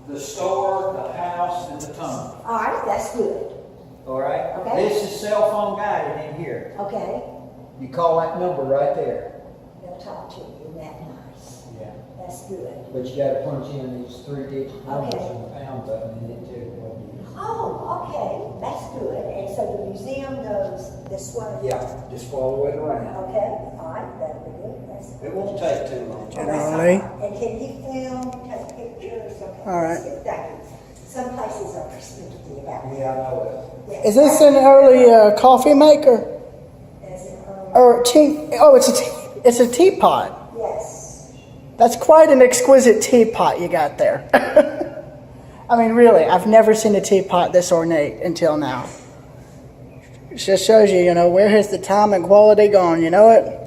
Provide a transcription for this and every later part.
the store, the house, and the tunnel. All right, that's good. All right? Okay. This is cell phone guided in here. Okay. You call that number right there. They'll talk to you. Isn't that nice? Yeah. That's good. But you gotta punch in these 3-digit numbers Okay. and the pound button and it tell you what it is. Oh, okay. That's good. And so the museum goes this way? Yeah, just follow it around. Okay. All right, that'll be good. That's good. It won't take too long. Generally. And can you film, take pictures? Okay. All right. That's good. Thank you. Some places are sneaky about that. Yeah, I know it. Yes. Is this an early coffee maker? As in, Or tea? Oh, it's a teapot. yes. That's quite an exquisite teapot you got there. I mean, really, I've never seen a teapot this ornate until now. It just shows you, where has the time and quality gone, you know it?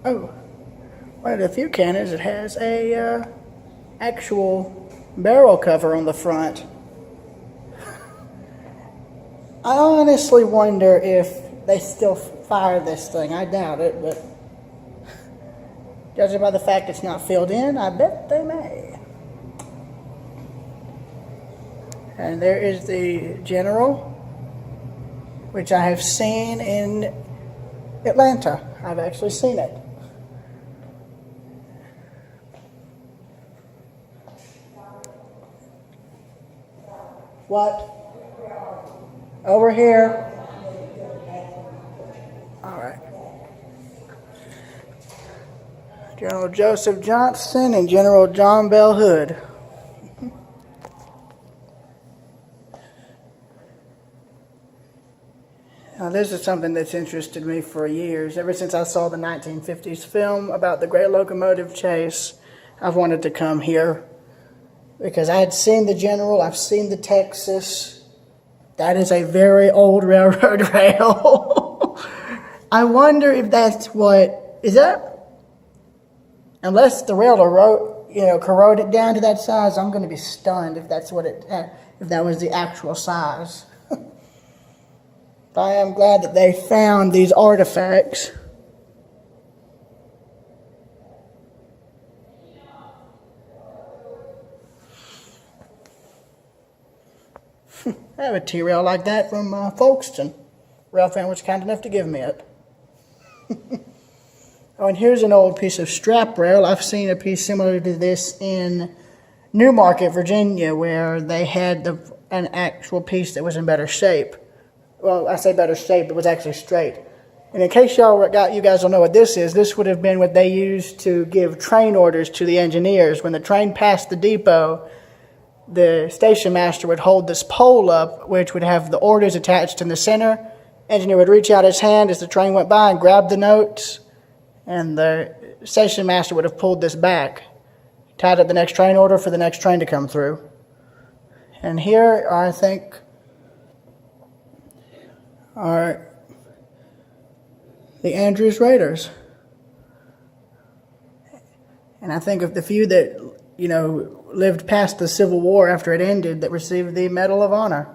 Oh, one of the few cannons that has a actual barrel cover on the front. I honestly wonder if they still fire this thing. I doubt it, but judging by the fact it's not filled in, I bet they may. And there is the General, which I have seen in Atlanta. I've actually seen it. What? Over here. All right. General Joseph Johnston and General John Bell Hood. Now, this is something that's interested me for years. Ever since I saw the 1950s film about the Great Locomotive Chase, I've wanted to come here because I had seen the General, I've seen the Texas. That is a very old railroad rail. I wonder if that's what, is that? Unless the railroad, corroded down to that size, I'm going to be stunned if that's what if that was the actual size. But I am glad that they found these artifacts. I have a T-rail like that from Folkestone. Rail fan was kind enough to give me it. Oh, and here's an old piece of strap rail. I've seen a piece similar to this in Newmarket, Virginia, where they had an actual piece that was in better shape. Well, I say better shape, it was actually straight. And in case you guys don't know what this would have been what they used to give train orders to the engineers. When the train passed the depot, the station master would hold this pole up, which would have the orders attached in the center. Engineer would reach out his hand as the train went by and grab the notes, and the station master would have pulled this back, tied up the next train order for the next train to come through. And here, I think, are the Andrews Raiders. And I think of the few that, lived past the Civil War after it ended that received the Medal of Honor.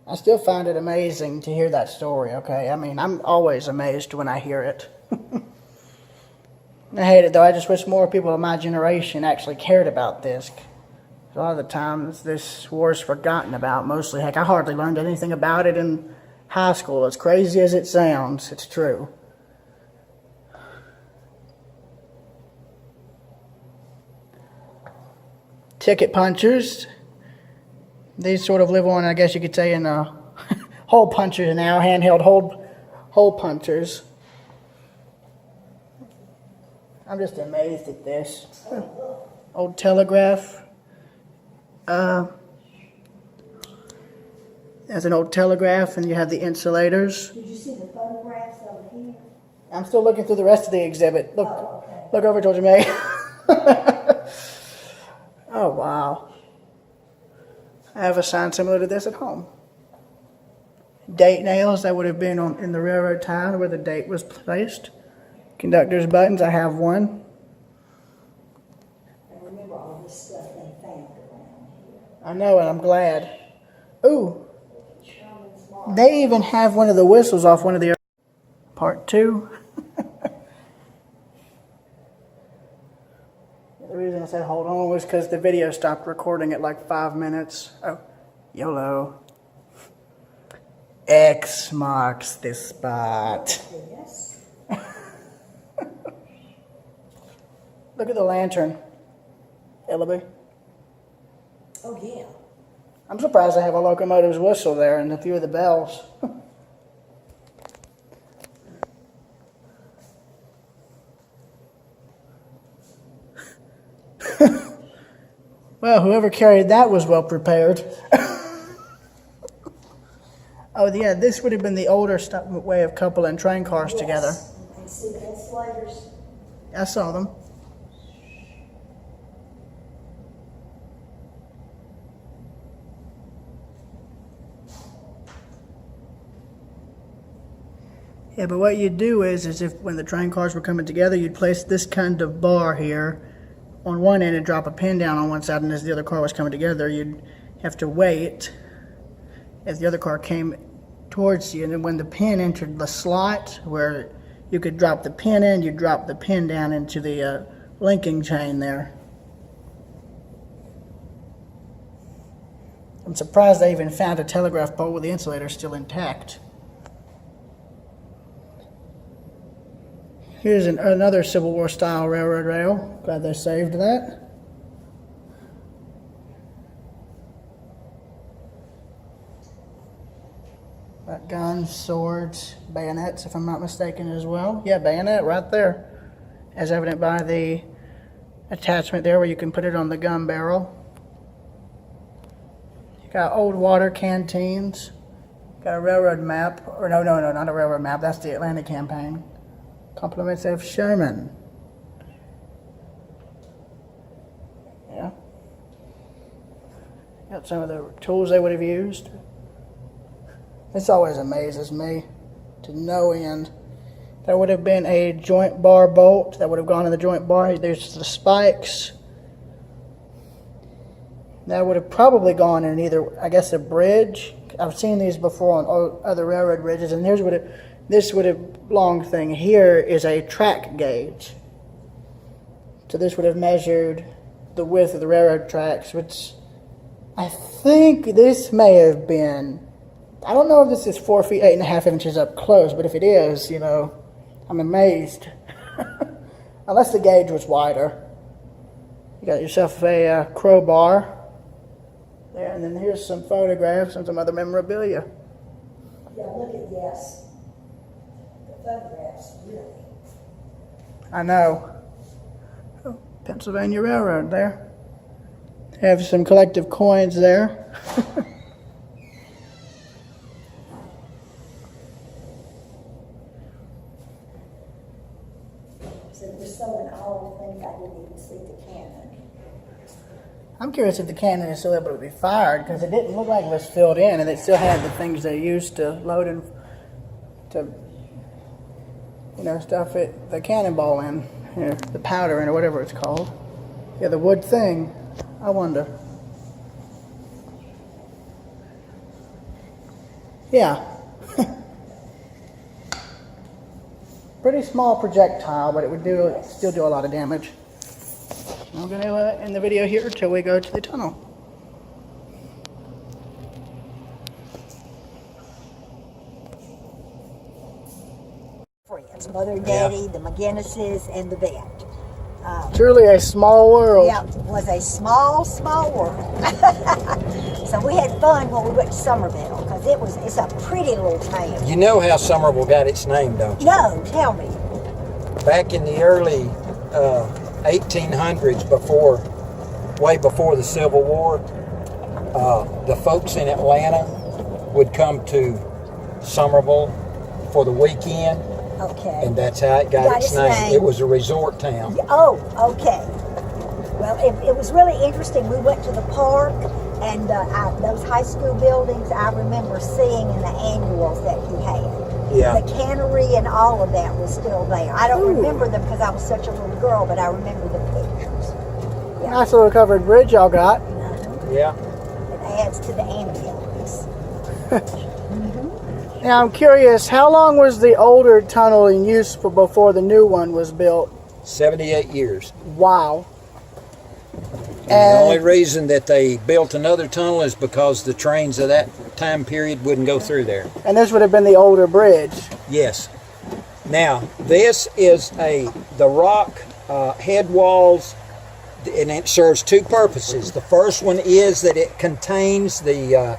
I still find it amazing to hear that story, okay? I mean, I'm always amazed when I hear it. I hate it, though. I just wish more people of my generation actually cared about this. A lot of the times, this war's forgotten about, mostly. Heck, I hardly learned anything about it in high school. As crazy as it sounds, it's true. Ticket punchers. These sort of live on, I guess you could say, in hole punchers now, handheld hole punchers. I'm just amazed at this. Old telegraph. There's an old telegraph, and you have the insulators. Did you see the photographs over here? I'm still looking through the rest of the exhibit. Look, Look over, Georgia May. Oh, wow. I have a sign similar to this at home. Date nails that would have been in the railroad tie where the date was placed. Conductor's buttons, I have one. And remember all this stuff they found around here. I know, and I'm glad. Ooh. They even have one of the whistles off one of the Part 2. The reason I said hold on was because the video stopped recording at like 5 minutes. Oh, YOLO. X marks the spot. Yes. Look at the lantern, Ellaby. Oh, yeah. I'm surprised they have a locomotive's whistle there and a few of the bells. Well, whoever carried that was well prepared. Oh, yeah, this would have been the older way of coupling train cars together. Yes. And see the insulators? I saw them. Yeah, but what you'd do is if when the train cars were coming together, you'd place this kind of bar here on one end and drop a pin down on one side, and as the other car was coming together, you'd have to wait as the other car came towards you, and then when the pin entered the slot where you could drop the pin in, you drop the pin down into the linking chain there. I'm surprised they even found a telegraph pole with the insulator still intact. Here's another Civil War style railroad rail. Glad they saved that. Got guns, swords, bayonets, if I'm not mistaken as well. Yeah, bayonet right there. As evident by the attachment there where you can put it on the gun barrel. You got old water canteens. Got a railroad map. Or no, not a railroad map. That's the Atlanta campaign. Compliments of Sherman. Yeah. Got some of the tools they would have used. This always amazes me to no end. There would have been a joint bar bolt that would have gone in the joint bar. There's the spikes. That would have probably gone in either, I guess, a bridge. I've seen these before on other railroad bridges, and this would have long thing here is a track gauge. So this would have measured the width of the railroad tracks, which I think this may have been, I don't know if this is 4 feet 8.5 inches up close, but if it is, you know, I'm amazed. Unless the gauge was wider. You got yourself a crowbar there, and then here's some photographs and some other memorabilia. Yeah, look at this. The photographs, really. I know. Oh, Pennsylvania Railroad there. Have some collective coins there. So we're sewing all the things. I didn't even see the cannon. I'm curious if the cannon is still able to be fired, because it didn't look like it was filled in, and it still had the things they used to load and to, you know, stuff it, the cannonball in, you know, the powder in, or whatever it's called. Yeah, the wood thing. I wonder. Yeah. Pretty small projectile, but it would still do a lot of damage. I'm going to end the video here until we go to the tunnel. Friends, Mother and Daddy, the McGinnises, and the vet. Truly a small world. Yeah, it was a small, small world. So we had fun when we went to Somerville, because it's a pretty little town. You know how Somerville got its name, don't you? No, tell me. Back in the early 1800s, way before the Civil War, the folks in Atlanta would come to Somerville for the weekend, Okay. and that's how it got its name. It was a resort town. Oh, okay. Well, it was really interesting. We went to the park, and those high school buildings I remember seeing in the annuals that he had. Yeah. The cannery and all of that was still there. I don't remember them because I was such a little girl, but I remember the pictures. Yeah. Nice little covered bridge y'all got. Yeah. It adds to the ambience. Now I'm curious, how long was the older tunnel in use before the new one was built? 78 years. Wow. And the only reason that they built another tunnel is because the trains of that time period wouldn't go through there. And this would have been the older bridge. Yes. Now, this is the rock head walls, and it serves two purposes. The first one is that it contains the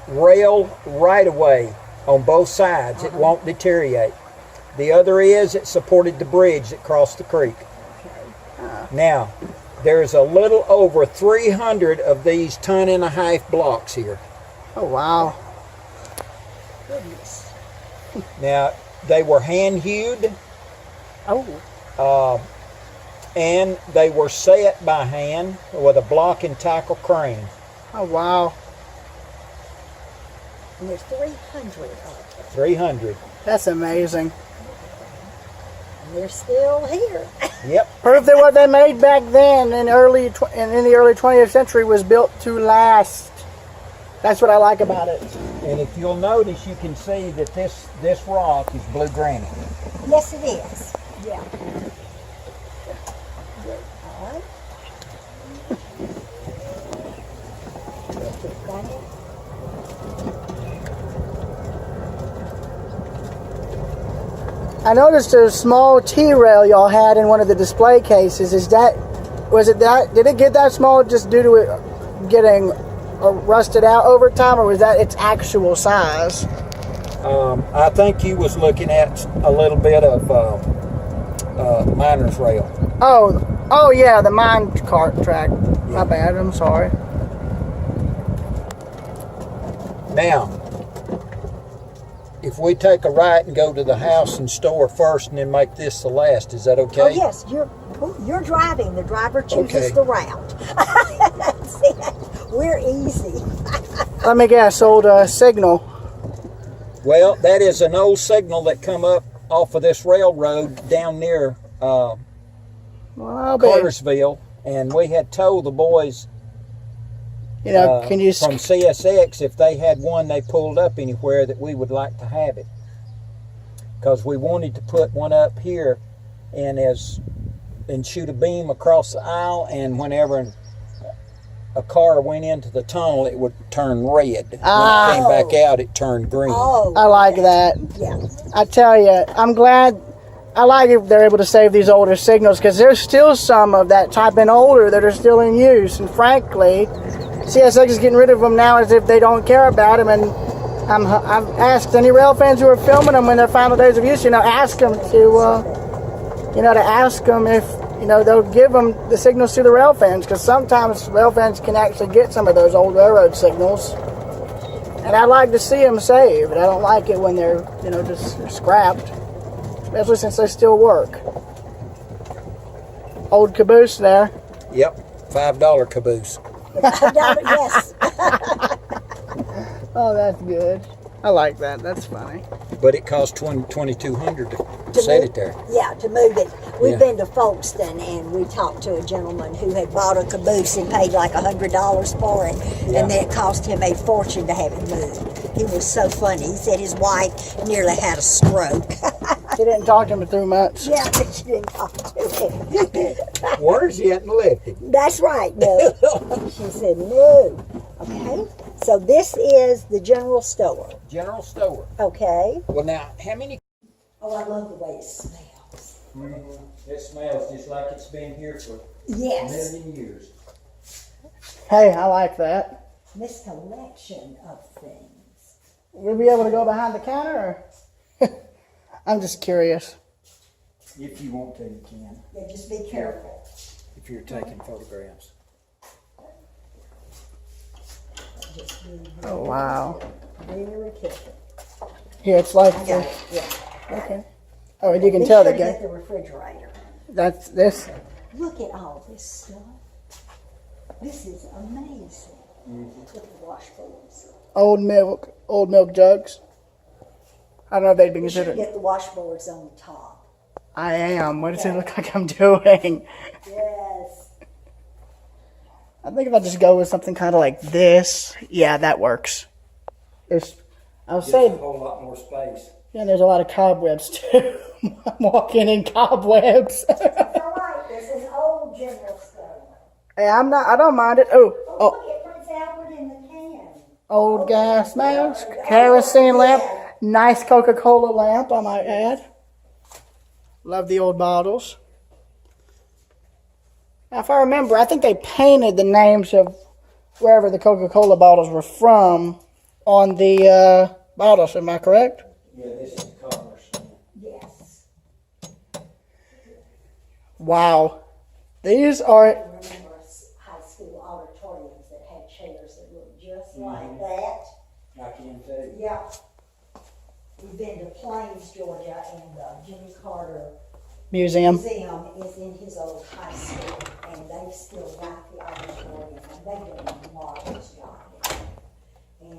rail right-of-way on both sides. It won't deteriorate. The other is it supported the bridge that crossed the creek. Now, there's a little over 300 of these 1.5-ton blocks here. Oh, wow. Goodness. Now, they were hand-hewed. Oh. And they were set by hand with a block and tackle crane. Oh, wow. And there's 300 of them. 300. That's amazing. And they're still here. Yep. Proof that what they made back then in the early 20th century was built to last. That's what I like about it. And if you'll notice, you can see that this rock is blue granite. Yes, it is. Yeah. Good. All right. I noticed a small T-rail y'all had in one of the display cases. Did it get that small just due to it getting rusted out over time, or was that its actual size? I think you was looking at a little bit of miner's rail. Oh yeah, the mine cart track. My bad, I'm sorry. Now, if we take a right and go to the house and store first and then make this the last, is that okay? Oh yes, you're driving. The driver chooses the route. See, we're easy. Let me guess, old signal. Well, that is an old signal that come up off of this railroad down near Cartersville, and we had told the boys, you know, can you from CSX, if they had one they pulled up anywhere, that we would like to have it, because we wanted to put one up here and shoot a beam across the aisle, and whenever a car went into the tunnel, it would turn red. When it came back out, it turned green. Oh, I like that. Yeah. I tell you, I'm glad. I like if they're able to save these older signals, because there's still some of that type and older that are still in use. And frankly, CSX is getting rid of them now as if they don't care about them. And I've asked any rail fans who are filming them in their final days of use, ask them to ask them if, they'll give them the signals to the rail fans, because sometimes rail fans can actually get some of those old railroad signals. And I like to see them saved. I don't like it when they're, just scrapped, especially since they still work. Old caboose there. Yep, $5 caboose. Yes. Oh, that's good. I like that. That's funny. But it cost $2,200 to set it there. Yeah, to move it. We've been to Folkestone, and we talked to a gentleman who had bought a caboose and paid like $100 for it, and then it cost him a fortune to have it moved. He was so funny. He said his wife nearly had a stroke. She didn't talk to him through much. Yeah, but she didn't talk to him. Words he hadn't left him. That's right, no. She said no. Okay, so this is the general store. General store. Okay. Well, now, how many? Oh, I love the way it smells. It smells just like it's been here for a Yes. million years. Hey, I like that. This collection of things. We'll be able to go behind the counter, or? I'm just curious. If you want to, you can. Yeah, just be careful. If you're taking photographs. Just be Oh, wow. very careful. Here, it's like, Yeah. okay. Oh, and you can Be tell sure the to guy. get the refrigerator. That's this. Look at all this stuff. This is amazing. Look at the washboards. Old milk jugs. I don't know if they'd be You should considered. get the washboards on the top. I am. What does it look like I'm doing? Yes. I think if I just go with something kind of like this, yeah, that works. I'll Gives say, a whole lot more space. yeah, there's a lot of cobwebs too. I'm walking in cobwebs. It's all right. This is old general store. Hey, I don't mind it. Oh, Look, it Prince Albert in the can. old gas mask, kerosene lamp, nice Coca-Cola lamp, I might add. Love the old bottles. Now, if I remember, I think they painted the names of wherever the Coca-Cola bottles were from on the bottles. Am I correct? Yeah, this is colors. Yes. Wow. These are... I remember high school auditoriums that had chairs that looked just like that. I can tell you. Yeah. We've been to Plains, Georgia, and Jimmy Carter museum. Museum is in his old high school, and they've still got the auditorium, and they've done a marvelous job. And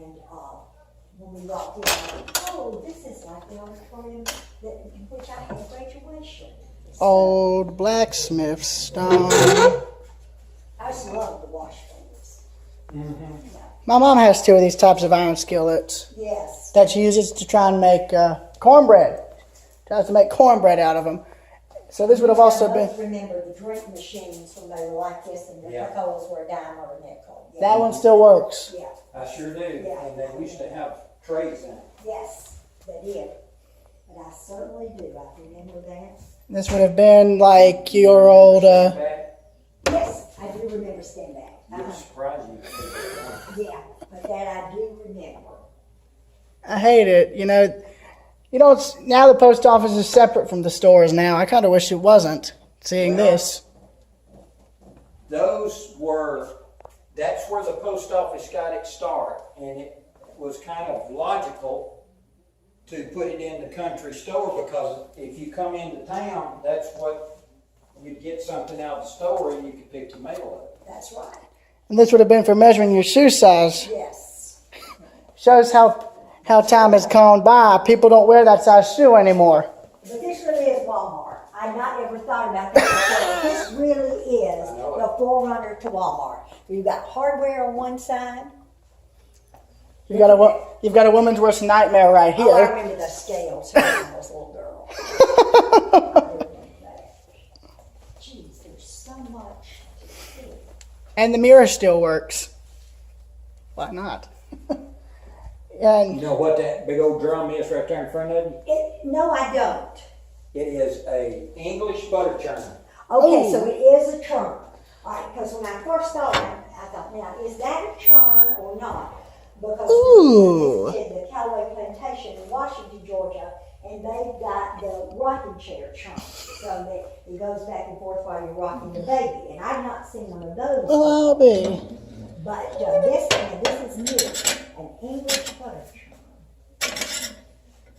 when we walked in, I went, oh, this is like the auditorium in which I had graduation. Old blacksmith stone. I just love the wash things. My mom has 2 of these types of iron skillets Yes. that she uses to try and make cornbread. Tries to make cornbread out of them. So this would have also been... I remember the drink machines when they were like this, and the coals were a dime or a nickel. Yeah. That one still works. Yeah. I sure do. Yeah. And they used to have trays in it. Yes, they did. But I certainly do. I remember that. This would have been like your old... Back, Yes, I do remember stand back. it would surprise you. Yeah, but that I do remember. I hate it. You know, now the post office is separate from the stores now. I kind of wish it wasn't, seeing this. That's where the post office got its start, and it was kind of logical to put it in the country store, because if you come into town, that's what you'd get something out of the store and you could pick your mail up. That's right. And this would have been for measuring your shoe size. Yes. Shows how time has gone by. People don't wear that size shoe anymore. But this really is Walmart. I've not ever thought about that before. This really is the forerunner to Walmart. You've got hardware on one side. You've got a woman's worst nightmare right Oh, I here. remember the scales when I was a little girl. I remember that. Jeez, there's so much to see. And the mirror still works. Why not? And You know what that big old drum is right there in front of you? No, I don't. It is a English butter churn. Okay, Ooh. so it is a churn. All right, because when I first saw it, I thought, now, is that a churn or not? Because Ooh. we visited the Callaway Plantation in Washington, Georgia, and they've got the rocking chair churn. So that it goes back and forth while you're rocking the baby. And I've not seen one of those. well, I'll be. But this is new, an English butter churn.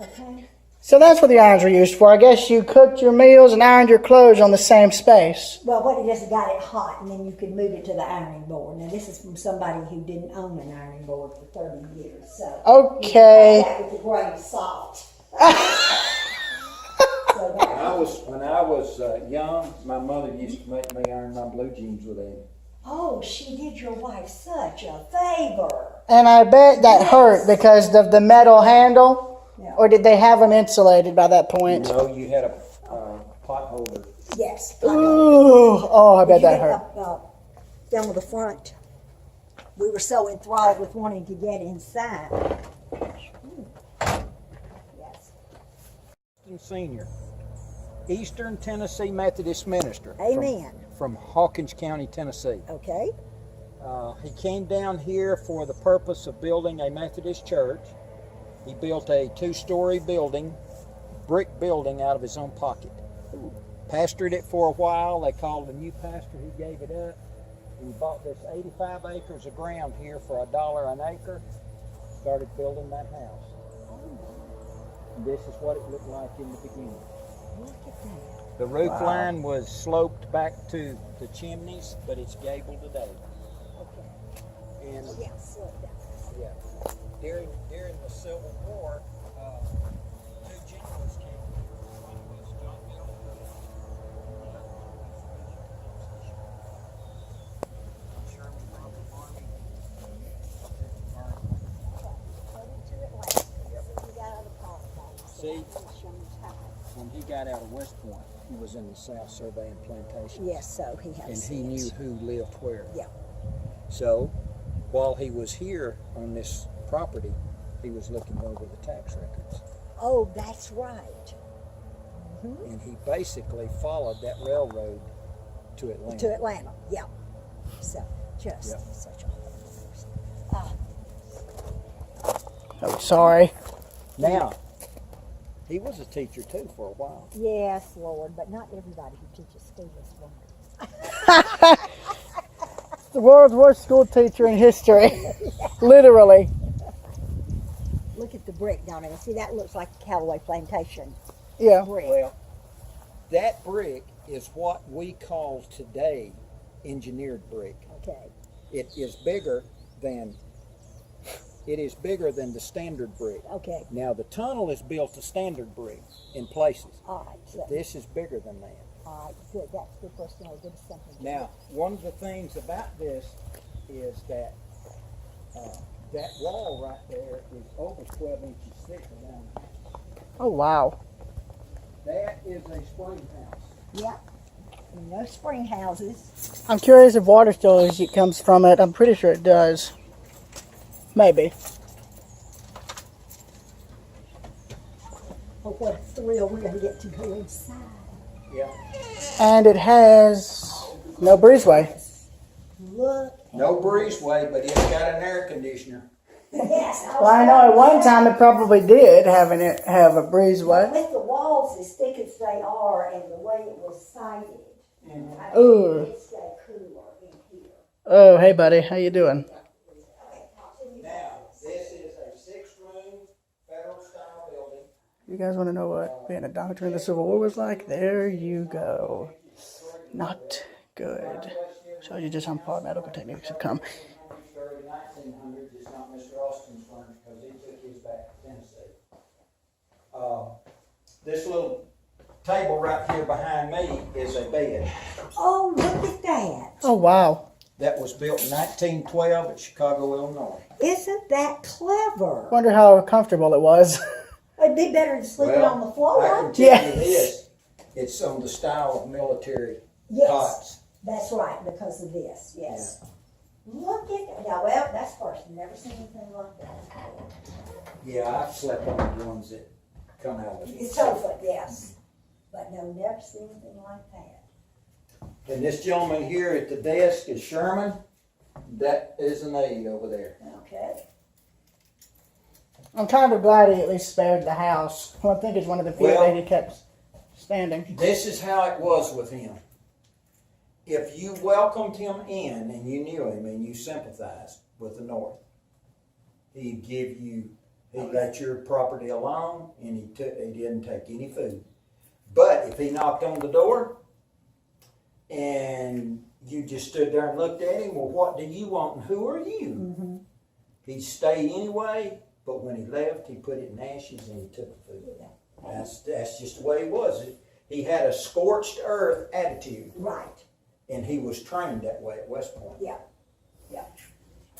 Okay? So that's what the irons were used for. I guess you cooked your meals and ironed your clothes on the same space. Well, what it just got it hot, and then you could move it to the ironing board. Now, this is from somebody who didn't own an ironing board for 30 years, so Okay. you can take that with a grain of salt. So that, When I was young, my mother used to make me iron my blue jeans with it. oh, she did your wife such a favor. And I bet that hurt because of the metal handle. Yeah. Or did they have them insulated by that point? You know, you had a pot holder. Yes. Ooh, oh, I bet that hurt. Down with the front. We were so enthralled with wanting to get inside. Yes. Senior, Eastern Tennessee Methodist minister. Amen. From Hawkins County, Tennessee. Okay. He came down here for the purpose of building a Methodist church. He built a 2-story building, brick building, out of his own pocket. Pastored it for a while. They called a new pastor. He gave it up. He bought this 85 acres of ground here for $1 an acre. Started building that house. And this is what it looked like in the beginning. Look at that. The roof line was sloped back to the chimneys, but it's gabled today. Okay. And Yeah, slow down. yeah, during the Civil War, 2 generals came here. One was John Bell, and the other one was Sherman brought the army to burn. See, when he got out of West Point, he was in the South surveying plantations. Yes, so he has. And he knew who lived where. Yeah. So, while he was here on this property, he was looking over the tax records. Oh, that's right. And he basically followed that railroad to Atlanta. To Atlanta, yeah. So, just Yeah. such a horrible person. Oh, sorry. Now, he was a teacher too for a while. Yes, Lord, but not everybody who teaches school is one. The world's worst school teacher in history. Literally. Look at the brick down there. See, that looks like a Callaway Plantation Yeah. brick. Well, that brick is what we call today engineered brick. Okay. It is bigger than the standard brick. Okay. Now the tunnel is built to standard brick in places. All right. So, This is bigger than that. all right. Good. That's good for us to know. Give us something. to Now, one of the things about this is that that wall right there is over 12 inches thick around the house. Oh, wow. That is a spring house. Yeah. No spring houses. I'm curious if water storage comes from it. I'm pretty sure it does. Maybe. Oh, what a thrill we're going to get to go inside. Yeah. And it has no breezeway. Look. No breezeway, but it's got an air conditioner. Yes. Well, I know at one time it probably did have a breezeway. With the walls as thick as they are and the way it was sided, I think Ooh. it did stay cooler in here. Oh, hey, buddy. How you doing? Now, this is a 6-room federal style building. You guys want to know what being a doctor in the Civil War was like? There you go. Not good. Shows you just how far medical techniques have come. Early 1900s. It's not Mr. Austin's furniture because he took his back to Tennessee. This little table right here behind me is a bed. Oh, look at that. Oh, wow. That was built in 1912 at Chicago, Illinois. Isn't that clever? Wonder how comfortable it was. It'd be better than sleeping on the I floor. can tell Yes. you this. It's on the style of military Yes. cots. That's right, because of this, yes. Look at that. Yeah, well, that's first. Never seen anything like that before. Yeah, I've slept on the ones that come out of the It's sofa, yes. But no, never seen anything like that. And this gentleman here at the desk is Sherman. That is an aide over there. Okay. I'm kind of glad he at least spared the house. Well, I think it's one of the few Well- that he kept standing. This is how it was with him. If you welcomed him in and you knew him and you sympathized with the North, he'd let your property alone and he didn't take any food. But if he knocked on the door and you just stood there and looked at him, well, what do you want and who are you? Mm-hmm. He'd stay anyway, but when he left, he put it in ashes and he took the food. That's just the way he was. He had a scorched earth attitude. Right. And he was trained that way at West Point. Yeah. Yeah.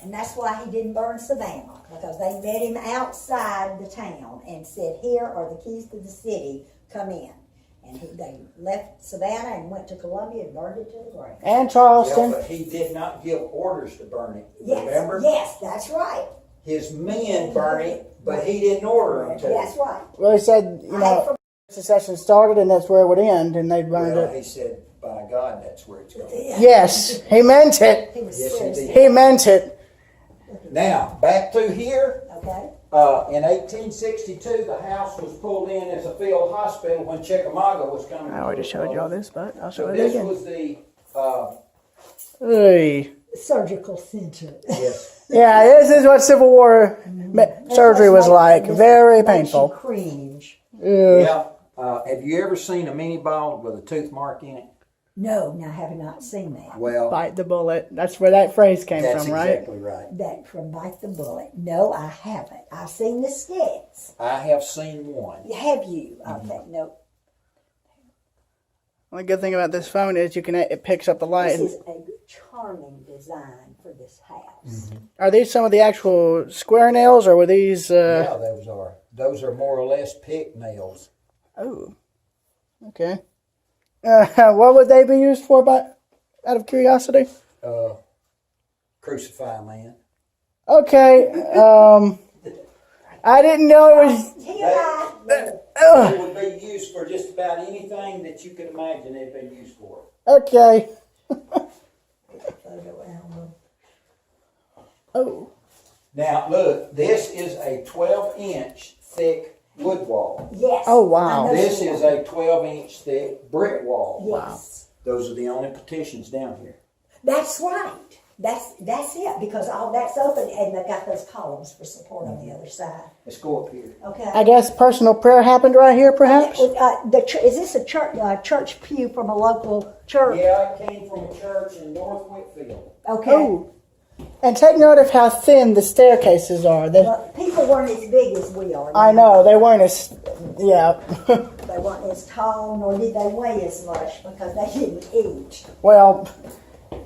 And that's why he didn't burn Savannah, because they met him outside the town and said, here are the keys to the city, come in. And they left Savannah and went to Columbia and burned it to the ground. And Yeah, Charleston. but he did not give orders to burn it. Yes, Remember? yes, that's right. His men burned it, but he didn't order them to. That's right. Well, he said, you know, secession started and that's where it would end, and they burned Well, it. he said, by God, that's where it's going. Yes, he meant it. He was Yes, serious. he did. He meant it. Now, back through here, Okay. in 1862, the house was pulled in as a field hospital when Chickamauga was coming. I already showed you all this, but I'll show So it this again. was the, Hey. Surgical center. yes. Yeah, this is what Civil War surgery was like. Very Makes you painful. cringe. Yeah. Have you ever seen a mini ball with a tooth mark in it? No, I have not seen that. Well, Bite the bullet. That's where that phrase came that's from, right? exactly right. That from Bite the Bullet. No, I haven't. I've seen the skits. I have seen one. Have you? Okay, no. Only good thing about this phone is it picks up the light. This is a charming design for this house. Are these some of the actual square nails, or were these? Yeah, those are. Those are more or less pick nails. Oh, okay. What would they be used for, out of curiosity? Crucify a man. Okay. I didn't know it was. They would be used for just about anything that you could imagine they'd be used for. Okay. Oh. Now, look, this is a 12-inch thick wood wall. Yes. Oh, wow. I know This she is was. a 12-inch thick brick wall. Yes. Those are the only partitions down here. That's right. That's it, because all that's open and they've got those columns for support on the other side. Let's go up here. Okay. I guess personal prayer happened right here, perhaps? Is this a church pew from a local church? Yeah, I came from a church in North Whitfield. Okay. Oh. And take note of how thin the staircases are. Well, people weren't as big as we are. I know, they weren't as, yeah. They weren't as tall, nor did they weigh as much because they didn't eat. Well,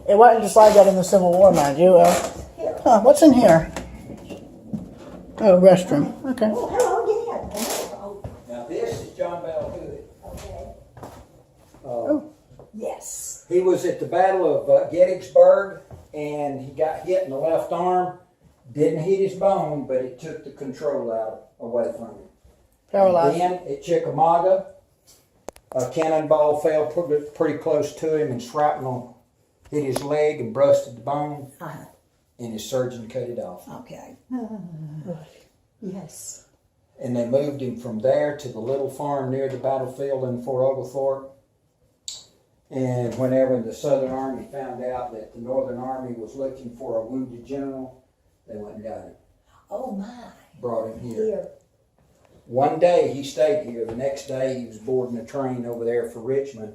it wasn't just like that in the Civil War, mind you. Here. What's in here? Oh, restroom. Okay. Oh, hello again. Now, this is John Bell Hood. Okay. Yes. He was at the Battle of Gettysburg, and he got hit in the left arm. Didn't hit his bone, but it took the control away from him. Paralyzed. Then at Chickamauga, a cannonball fell pretty close to him, and shrapnel hit his leg and busted the bone, and his surgeon cut it off. Okay. Yes. And they moved him from there to the little farm near the battlefield in Fort Oglethorpe. And whenever the Southern Army found out that the Northern Army was looking for a wounded general, they went and got him. Oh my. Brought him here. Here. One day he stayed here. The next day he was boarding a train over there for Richmond,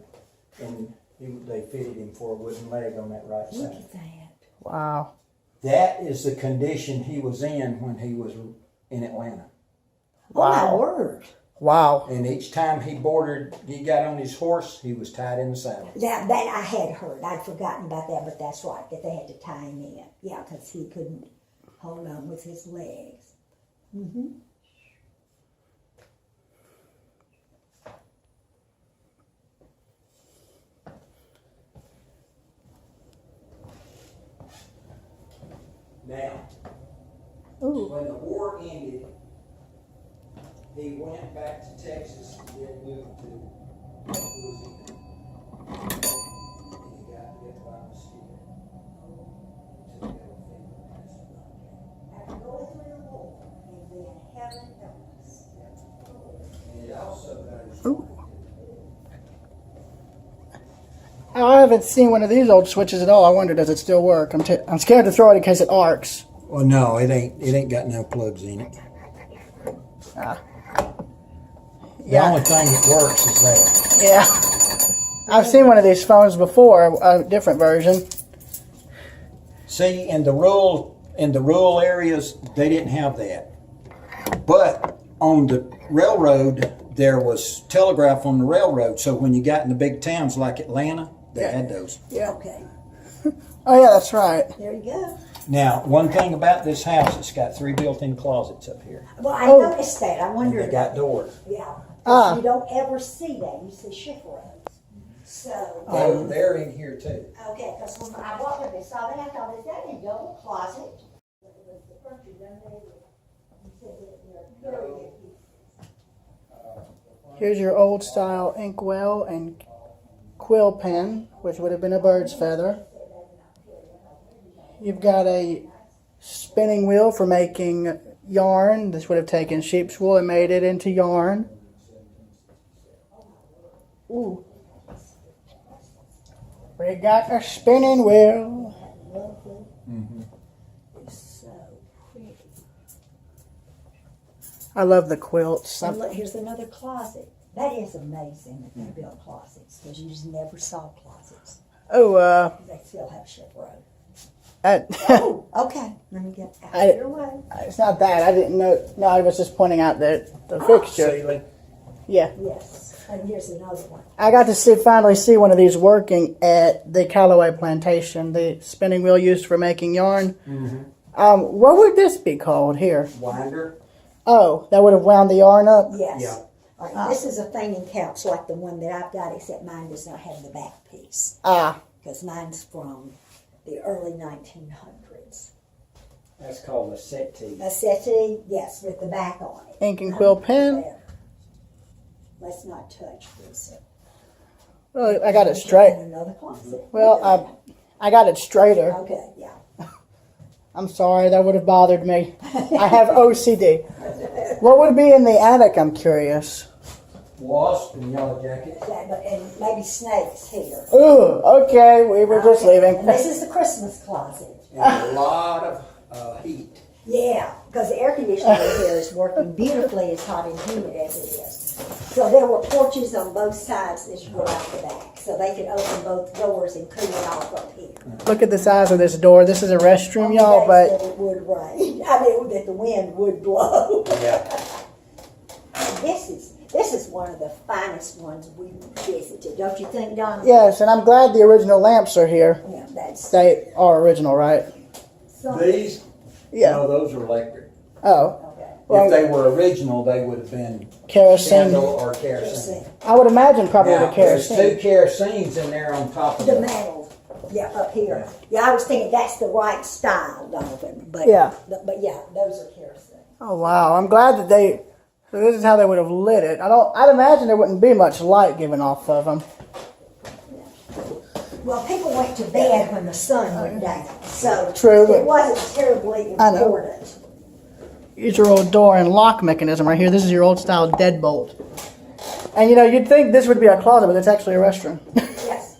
and they fitted him for a wooden leg on that right Look side. at that. Wow. That is the condition he was in when he was in Atlanta. Oh my Wow. word. Wow. And each time he got on his horse, he was tied in the saddle. That I had heard. I'd forgotten about that, but that's right, that they had to tie him in. Yeah, because he couldn't hold on with his legs. Mm-hmm. Now, Ooh. when the war ended, he went back to Texas and then moved to Louisiana. And he got hit by a mosquito. Took that fever. After going through the war, and then heaven help us. And it also got his I haven't seen one of these old switches at all. I wonder, does it still work? I'm scared to throw it in case it arcs. Well, no, it ain't got no plugs in it. The Yeah. only thing that works is that. Yeah. I've seen one of these phones before, a different version. See, in the rural areas, they didn't have that. But on the railroad, there was telegraph on the railroad. So when you got in the big towns like Atlanta, they had those. Yeah. Okay, Oh, yeah, that's right. there you go. Now, one thing about this house, it's got 3 built-in closets up here. Well, I Oh. noticed that. I And wondered. they got doors. Yeah. Ah. You don't ever see that. You see chaperones. So. They're in here too. Okay, because when I walked up and saw that, I thought, is that a double closet? Here's your old style inkwell and quill pen, which would have been a bird's feather. You've got a spinning wheel for making yarn. This would have taken sheep's wool and made it into yarn. Ooh. We got a spinning wheel. So pretty. I love the quilts. And look, here's another closet. That is amazing that they built closets, because you just never saw closets. Oh, They still have chaperone. oh, Okay, let me get out I- of your way. it's not that. I didn't know. No, I was just pointing out the fixture. Ceiling. Yeah. Yes, and here's another one. I got to finally see one of these working at the Callaway Plantation, the spinning wheel used for making yarn. What would this be called here? Winder. Oh, that would have wound the yarn up? Yes. Yeah. All right, this is a fainting couch like the one that I've got, except mine does not have the back piece. Ah. Because mine's from the early 1900s. That's called a settee. A settee, yes, with the back on it. Ink and quill pen. Let's not touch this. Well, I got it straight. In another closet. Well, I got it straighter. Okay, yeah. I'm sorry, that would have bothered me. I have OCD. What would be in the attic, I'm curious? Wasp and yellow jacket. And maybe snakes here. Ooh, okay, we were just leaving. And this is the Christmas closet. And a lot of heat. Yeah, because the air conditioner here is working beautifully as hot and humid as it is. So there were porches on both sides as you go out the back. So they could open both doors and cool it off up here. Look at the size of this door. This is a restroom, y'all, That but it would rain. I mean, that the wind would blow. Yeah. This is one of the finest ones we visited, don't you think, Donna? yes, and I'm glad the original lamps are here. Yeah, that's They are original, right? These? Yeah. No, those are electric. Oh, okay. Well- If they were original, they would have been kerosene. candle or kerosene. I would imagine probably Now, the there's kerosene. two kerosenes in there on top of The it. mantle, yeah, up here. Yeah, I was thinking that's the right style, Donovan. But Yeah. but yeah, those are kerosene. Oh wow, I'm glad that they. So this is how they would have lit it. I'd imagine there wouldn't be much light given off of them. Well, people went to bed when the sun went down, so True, but- it wasn't terribly I know. important. Here's your old door and lock mechanism right here. This is your old style deadbolt. And you know, you'd think this would be a closet, but it's actually a restroom. Yes.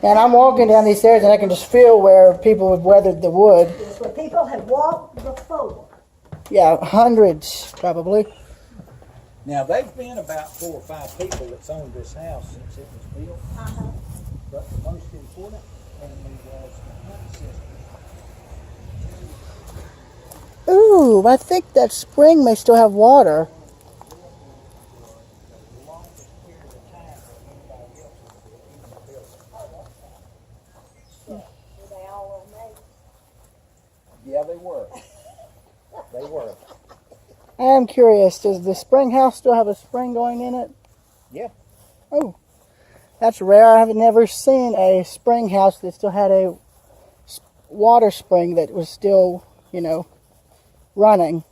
And I'm walking down these stairs and I can just feel where people have weathered the wood. It's where people have walked before. Yeah, hundreds probably. Now, they've been about 4 or 5 people that's owned this house since it was built. But the most important family was the Hunt sisters. Ooh, I think that spring may still have water. Yeah, they were. They were. I am curious, does the spring house still have a spring going in it? Yeah. Oh, that's rare. I have never seen a spring house that still had a water spring that was still, you know, running.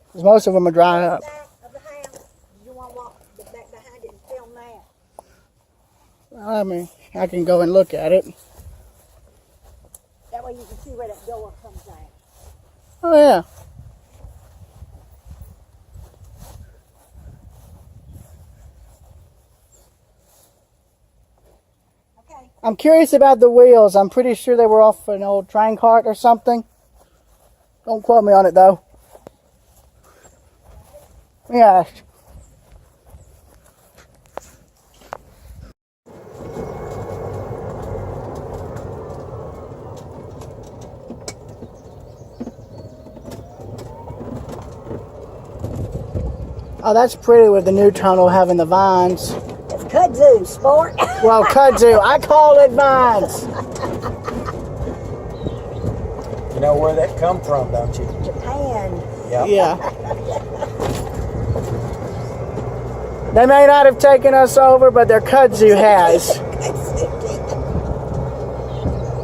Because most of them are drying up. Back of the house. You want to walk back behind it and film that? I mean, I can go and look at it. That way you can see where that door comes out. Oh, yeah. Okay. I'm curious about the wheels. I'm pretty sure they were off an old train cart or something. Don't quote me on it, though. Yeah. Oh, that's pretty with the new tunnel having the vines. It's kudzu, sport. Well, kudzu. I call it vines. You know where that come from, don't you? Japan. Yeah. Yeah. They may not have taken us over, but their kudzu has.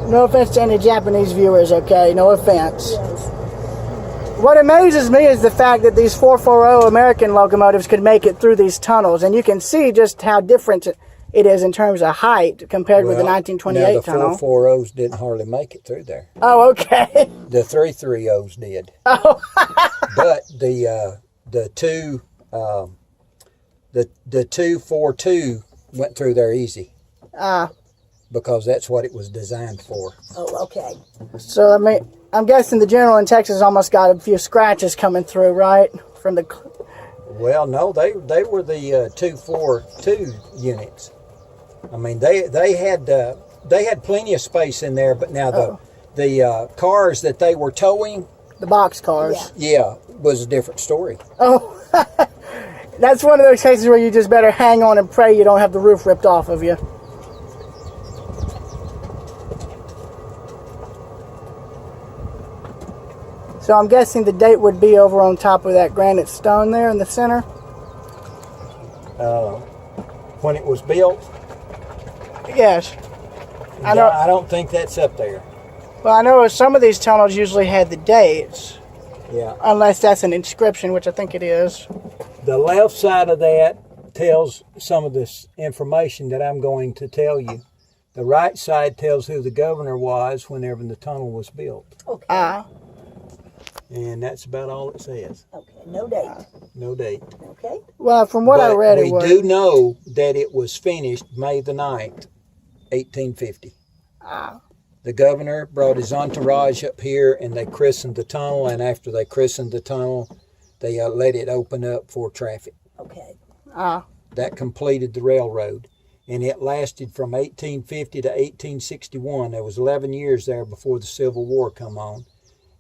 No offense to any Japanese viewers, okay? No offense. What amazes me is the fact that these 440 American locomotives could make it through these tunnels, and you can see just how different it is in terms of height compared with the 1928 now tunnel. the 440s didn't hardly make it through there. Oh, okay. The 330s did. Oh. But the 242 went through there easy because that's what it was designed for. Oh, okay. So, I mean, I'm guessing the General in Texas almost got a few scratches coming through, right? From the... Well, no, they were the 242 units. I mean, they had plenty of space in there, but now the cars that they were towing, The box cars. yeah, was a different story. Oh, that's one of those cases where you just better hang on and pray you don't have the roof ripped off of you. So I'm guessing the date would be over on top of that granite stone there in the center? When it was built, Yes. I don't think that's up there. Well, I know some of these tunnels usually had the dates, Yeah. unless that's an inscription, which I think it is. The left side of that tells some of this information that I'm going to tell you. The right side tells who the governor was whenever the tunnel was built. Okay. And that's about all it says. Okay. No date. No date. Okay. Well, from what I read, we it was. do know that it was finished May the 9th, 1850. The governor brought his entourage up here and they christened the tunnel, and after they christened the tunnel, they let it open up for traffic. Okay. That completed the railroad, and it lasted from 1850 to 1861. There was 11 years there before the Civil War come on,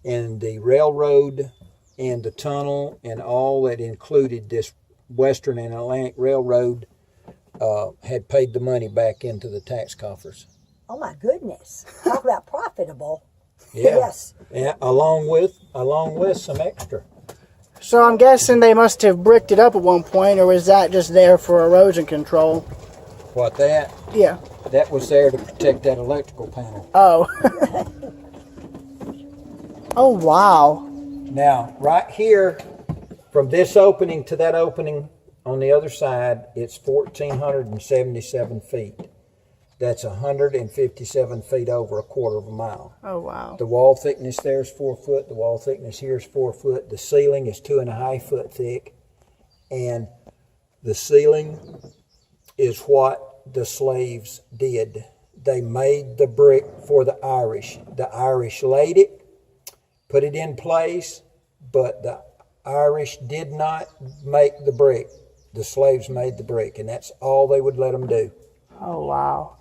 and the railroad and the tunnel and all that included this Western and Atlantic Railroad had paid the money back into the tax coffers. Oh my goodness! Talk about profitable. Yeah. Yes. Yeah, along with some extra. So I'm guessing they must have bricked it up at one point, or was that just there for erosion control? What that? Yeah. That was there to protect that electrical panel. Oh. Oh, wow. Now, right here, from this opening to that opening on the other side, it's 1,477 feet. That's 157 feet over a quarter of a mile. Oh, wow. The wall thickness there is 4 foot. The wall thickness here is 4 foot. The ceiling is 2.5 foot thick. And the ceiling is what the slaves did. They made the brick for the Irish. The Irish laid it, put it in place, but the Irish did not make the brick. The slaves made the brick, and that's all they would let them do. Oh, wow.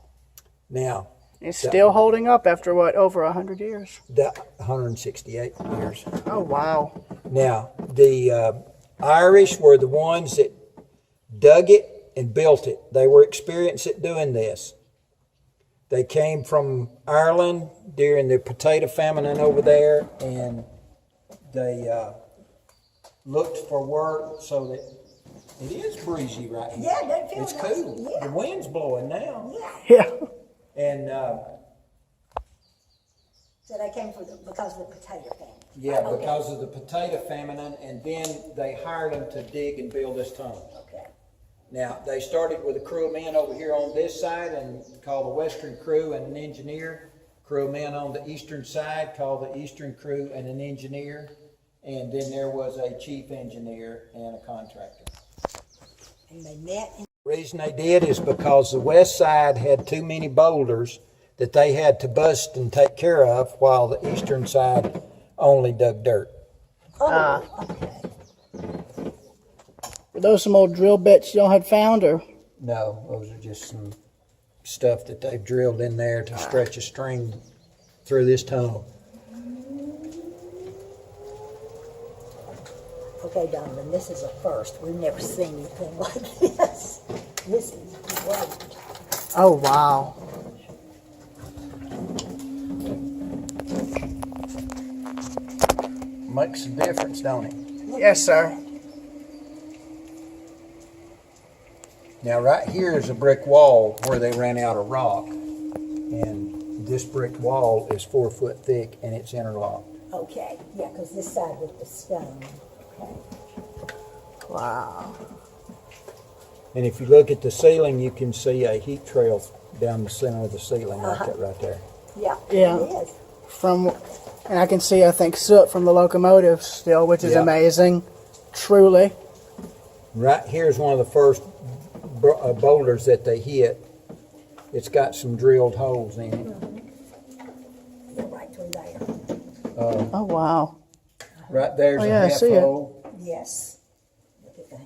Now, It's still holding up after, what, over 100 years? 168 years. Oh, wow. Now, the Irish were the ones that dug it and built it. They were experienced at doing this. They came from Ireland during the potato famine over there, and they looked for work so that it is breezy right here. Yeah, that feels It's nice. cool. Yeah. The wind's blowing now. Yeah. And So they came because of the potato famine. yeah, Okay. because of the potato famine, and then they hired them to dig and build this tunnel. Okay. Now, they started with a crew of men over here on this side and called the western crew and an engineer. Crew of men on the eastern side called the eastern crew and an engineer. And then there was a chief engineer and a contractor. And they met. The reason they did is because the west side had too many boulders that they had to bust and take care of, while the eastern side only dug dirt. Okay. Were those some old drill bits y'all had found, or? No, those are just some stuff that they've drilled in there to stretch a string through this tunnel. Okay, Donovan, this is a first. We've never seen anything like this. This is great. Oh, wow. Makes a difference, don't it? Yes, sir. Now, right here is a brick wall where they ran out of rock. And this brick wall is 4 foot thick and it's interlocked. Okay, yeah, because this side with the stone. Okay. Wow. And if you look at the ceiling, you can see a heat trail down the center of the ceiling right there. Yeah, Yeah. it is. And I can see, I think, soot from the locomotive still, which is Yeah. amazing. Truly. Right here is one of the first boulders that they hit. It's got some drilled holes in it. Yeah, right through there. Oh, wow. Right there's Oh, yeah, a I half see it. hole, Yes. Look at that.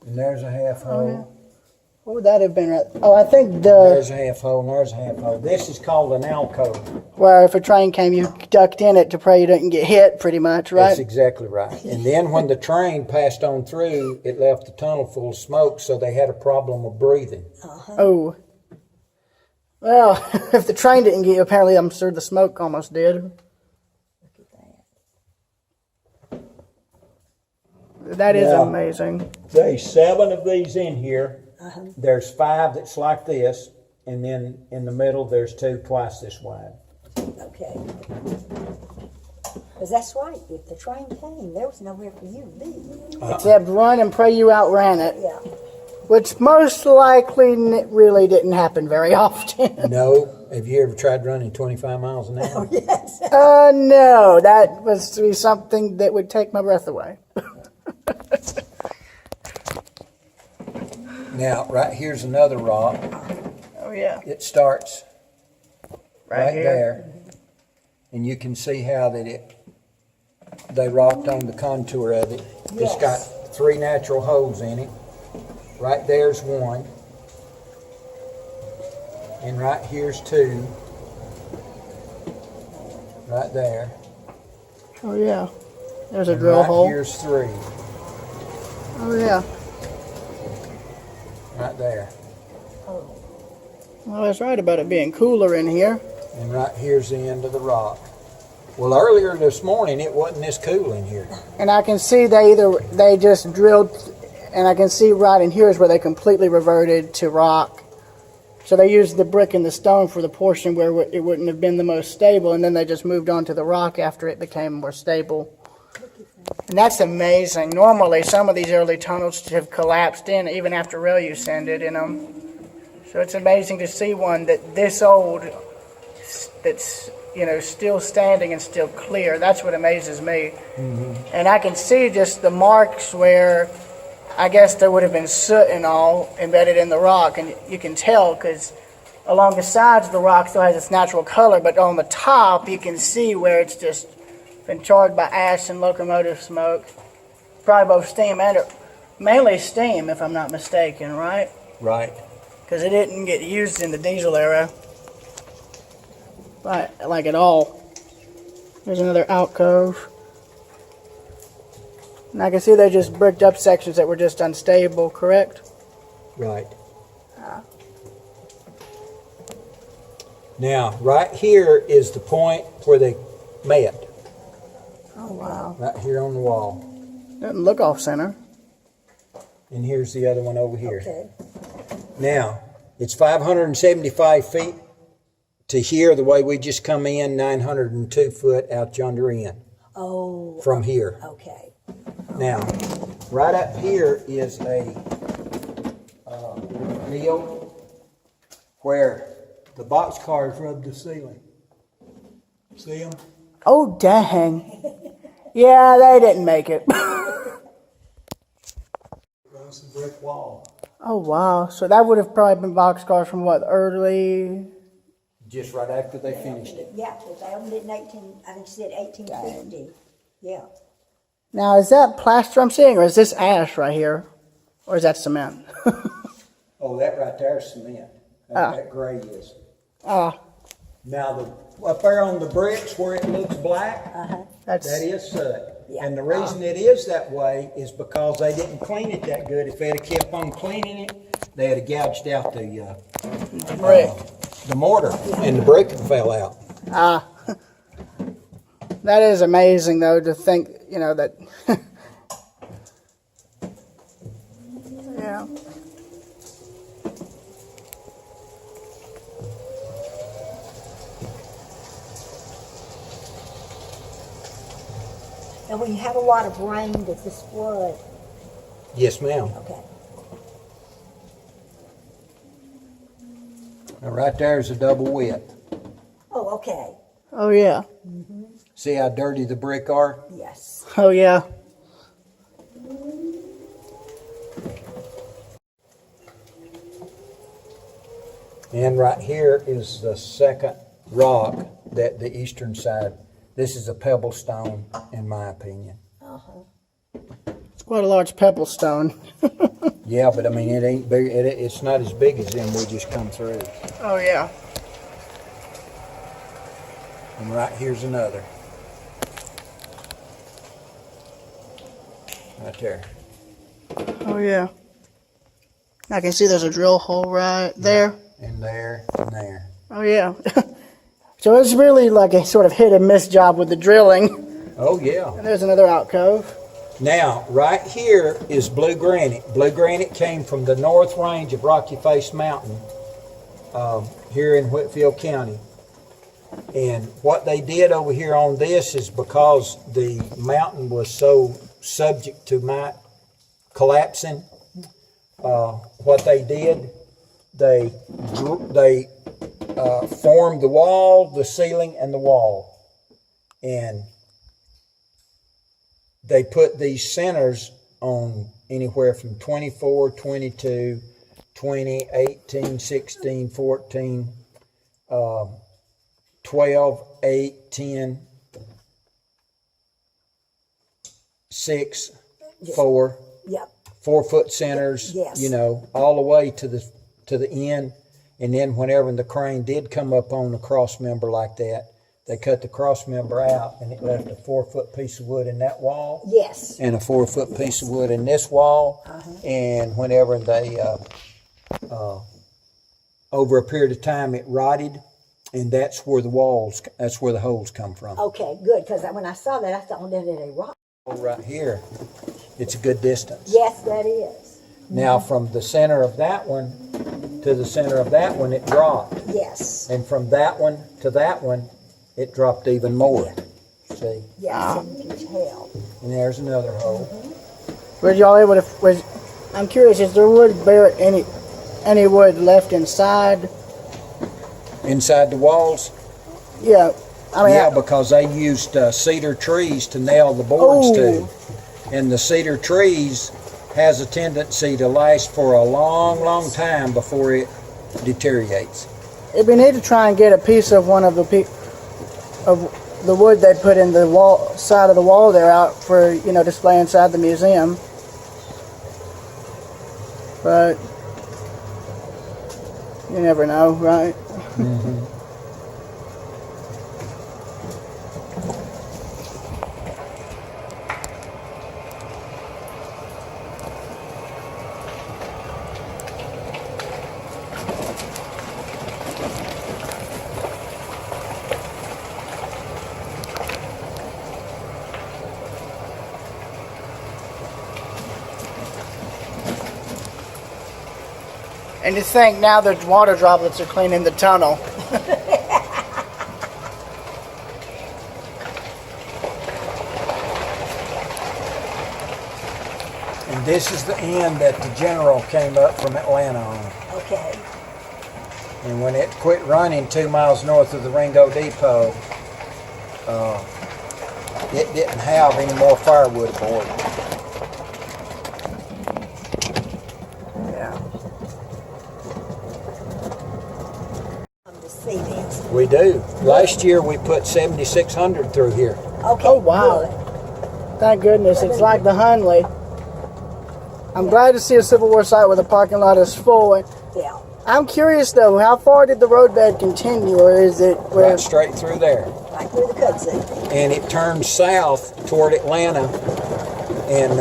and there's a half hole. What would that have been? Oh, I think There's a half hole, and there's a half hole. This is called an alcove. where if a train came, you ducked in it to pray you didn't get hit, pretty much, right? That's exactly right. And then when the train passed on through, it left the tunnel full of smoke, so they had a problem of breathing. Oh. Well, if the train didn't get you, apparently I'm sure the smoke almost did. Look at that. That is Yeah. amazing. There's 7 of these in here. There's 5 that's like this, and then in the middle there's 2 twice this wide. Okay. Because that's right. If the train came, there was nowhere for you to be. Except run and pray you outran it, Yeah. which most likely really didn't happen very often. No, have you ever tried running 25 miles an hour? Yes. No, that was to be something that would take my breath away. Now, right here's another rock. Oh yeah, It starts right here. there, and you can see how that they rocked on the contour of it. It's got 3 natural holes in it. Right there's 1, and right here's 2. Right there. Oh yeah, there's a And drill right hole. here's 3. Oh yeah. Right there. Well, that's right about it being cooler in here. And right here's the end of the rock. Well, earlier this morning it wasn't this cool in here. And I can see they just drilled, and I can see right in here is where they completely reverted to rock. So they used the brick and the stone for the portion where it wouldn't have been the most stable, and then they just moved on to the rock after it became more stable. And that's amazing. Normally, some of these early tunnels have collapsed in even after rail use ended in them. So it's amazing to see one that this old, that's still standing and still clear. That's what amazes me. Mm-hmm. And I can see just the marks where I guess there would have been soot and all embedded in the rock, and you can tell because along the sides the rock still has its natural color, but on the top you can see where it's just been charred by ash and locomotive smoke. Probably both steam and mainly steam, if I'm not mistaken, right? Right. Because it didn't get used in the diesel era, like at all. There's another alcove. And I can see they just bricked up sections that were just unstable, correct? Right. Now, right here is the point where they met. Oh, wow. Right here on the wall. Doesn't look off center. And here's the other one over here. Okay. Now, it's 575 feet to here, the way we just come in, 902 foot out yonder end Oh. from here. Okay. Now, right up here is a deal where the boxcars rub the ceiling. See them? Oh, dang. Yeah, they didn't make it. Across the brick wall. Oh, wow. So that would have probably been boxcars from what, early? Just right after they finished it. Yeah, they opened it in I think she said 1850. Yeah. Now, is that plaster I'm seeing, or is this ash right here? Or is that cement? Oh, that right there is cement. That gray is. Ah, Now, up there on the bricks where it looks black, that's... that is soot. Yeah. And the reason it is that way is because they didn't clean it that good. If they'd have kept on cleaning it, they'd have gouged out the brick. The mortar, and the brick fell out. Ah. That is amazing, though, to think, that... Yeah. And when you have a lot of rain, does this flood? Yes, ma'am. Okay. Now, right there is a double width. Oh, okay. Oh, yeah. See how dirty the brick are? Yes. Oh, yeah. And right here is the second rock, that the eastern side. This is a pebble stone, in my opinion. It's quite a large pebble stone. Yeah, but I mean, it ain't big. It's not as big as them we just come through. Oh, yeah. And right here's another. Right there. Oh, yeah. I can see there's a drill hole right there. And there, and there. Oh, yeah. So it's really like a sort of hit and miss job with the drilling. Oh, yeah. And there's another alcove. Now, right here is blue granite. Blue granite came from the north range of Rocky Face Mountain here in Whitfield County. And what they did over here on this is because the mountain was so subject to my collapsing, what they did, they formed the wall, the ceiling, and the wall. And they put these centers on anywhere from 24, 22, 20, 18, 16, 14, 12, 8, 10, 6, 4. Yep. 4-foot centers, Yes. you know, all the way to the end. And then whenever the crane did come up on a cross member like that, they cut the cross member out and it left a 4-foot piece of wood in that wall. Yes. And a 4-foot piece of wood in this wall. And whenever they, over a period of time, it rotted. And that's where the holes come from. Okay, good. Because when I saw that, I thought, well, did they rock? Right here, it's a good distance. Yes, that is. Now, from the center of that one to the center of that one, it dropped. Yes. And from that one to that one, it dropped even more. See? Yes, and you can tell. And there's another hole. Was y'all able to? I'm curious. Is there any wood left inside? Inside the walls? Yeah. I mean, Yeah, because they used cedar trees to nail the boards to. And the cedar trees has a tendency to last for a long, long time before it deteriorates. it'd be neat to try and get a piece of one of the wood they put in the wall side of the wall there out for display inside the museum. But you never know, right? Mm-hmm. And to think now the water droplets are cleaning the tunnel. And this is the end that the General came up from Atlanta on. Okay. And when it quit running 2 miles north of the Ringo Depot, it didn't have any more firewood aboard. Yeah. To see this. We do. Last year we put 7,600 through here. Okay. Oh, wow. Good. Thank goodness, it's like the Hunley. I'm glad to see a Civil War site where the parking lot is full. Yeah. I'm curious though, how far did the roadbed continue, or is it Right straight through there. Right through the kudzu. And it turns south toward Atlanta. And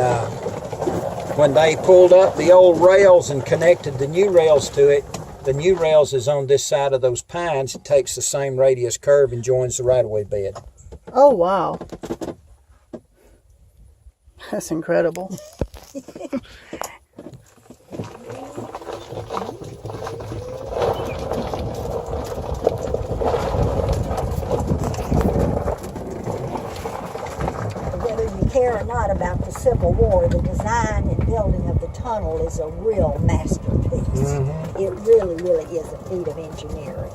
when they pulled up the old rails and connected the new rails to it, the new rails is on this side of those pines. It takes the same radius curve and joins the right-of-way bed. Oh, wow. That's incredible. Whether you care or not about the Civil War, the design and building of the tunnel is a real masterpiece. Mm-hmm. It really, really is a feat of engineering.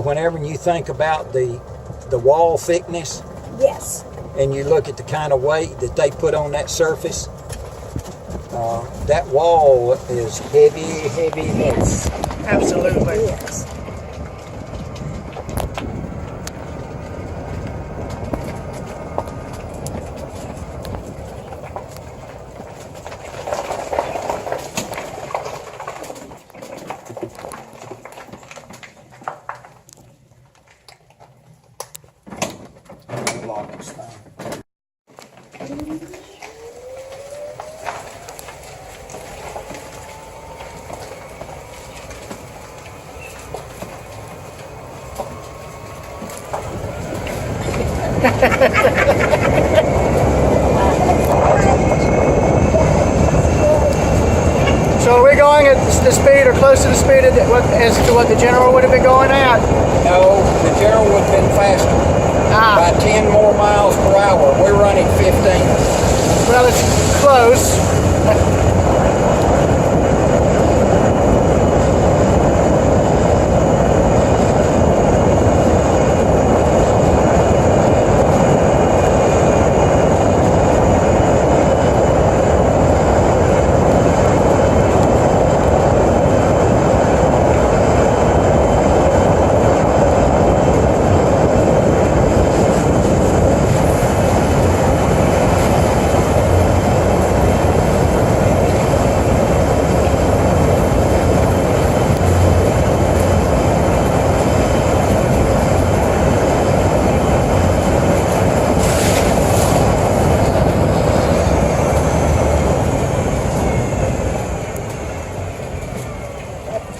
Whenever you think about the wall thickness, Yes. and you look at the kind of weight that they put on that surface, that wall is heavy, heavy, heavy. Yes. Absolutely. It is. So are we going at the speed or close to the speed as to what the General would have been going at? No, the General would have been faster. By 10 more miles per hour. We're running 15. Well, it's close.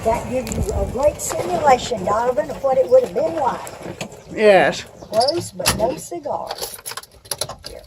That gives you a great simulation, Donovan, of what it would have been like. Yes. Close, but no cigar. Here.